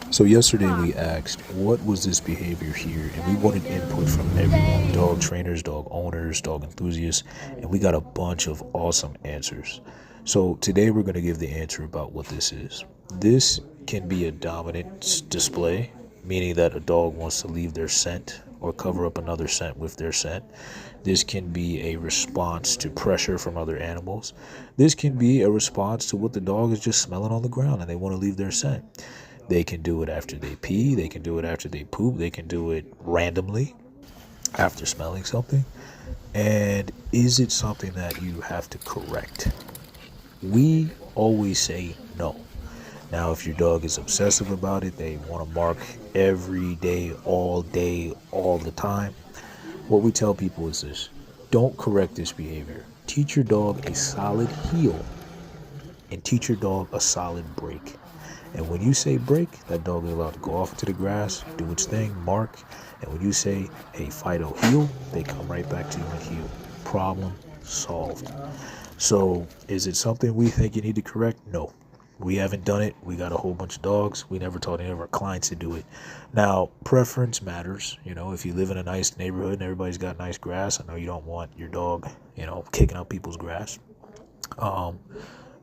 So yesterday we asked, what was this behavior here? And we wanted input from everyone, dog trainers, dog owners, dog enthusiasts, and we got a bunch of awesome answers. So today we're going to give the answer about what this is. This can be a dominant display, meaning that a dog wants to leave their scent or cover up another scent with their scent. This can be a response to pressure from other animals. This can be a response to what the dog is just smelling on the ground and they want to leave their scent. They can do it after they pee, they can do it after they poop, they can do it randomly after smelling something. And is it something that you have to correct? We always say no. Now, if your dog is obsessive about it, they want to mark every day, all the time. What we tell people is this: don't correct this behavior. Teach your dog a solid heel and teach your dog a solid break. And when you say break, that dog is allowed to go off into the grass, do its thing, mark. And when you say, hey, Fido, heel, they come right back to you and heel. Problem solved. So is it something we think you need to correct? No. We haven't done it. We got a whole bunch of dogs. We never taught any of our clients to do it. Now, preference matters. You know, if you live in a nice neighborhood and everybody's got nice grass, I know you don't want your dog, kicking up people's grass.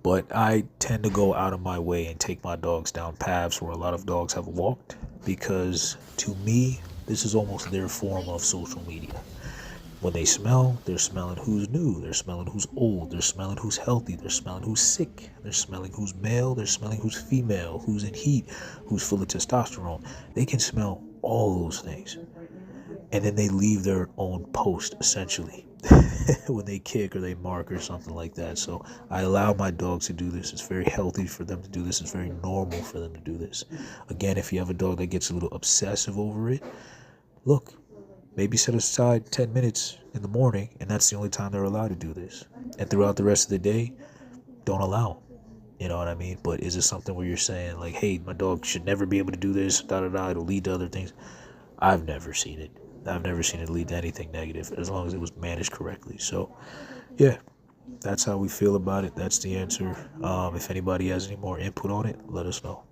But I tend to go out of my way and take my dogs down paths where a lot of dogs have walked because to me, this is almost their form of social media. When they smell, they're smelling who's new, they're smelling who's old, they're smelling who's healthy, they're smelling who's sick, they're smelling who's male, they're smelling who's female, who's in heat, who's full of testosterone. They can smell all those things. And then they leave their own post essentially when they kick or they mark or something like that. So I allow my dogs to do this. It's very healthy for them to do this. It's very normal for them to do this. Again, if you have a dog that gets a little obsessive over it, look, maybe set aside 10 minutes in the morning and that's the only time they're allowed to do this. And throughout the rest of the day, don't allow them. You know what I mean? But is it something where you're saying like, hey, my dog should never be able to do this, it'll lead to other things? I've never seen it. I've never seen it lead to anything negative as long as it was managed correctly. So, yeah, that's how we feel about it. That's the answer. If anybody has any more input on it, let us know.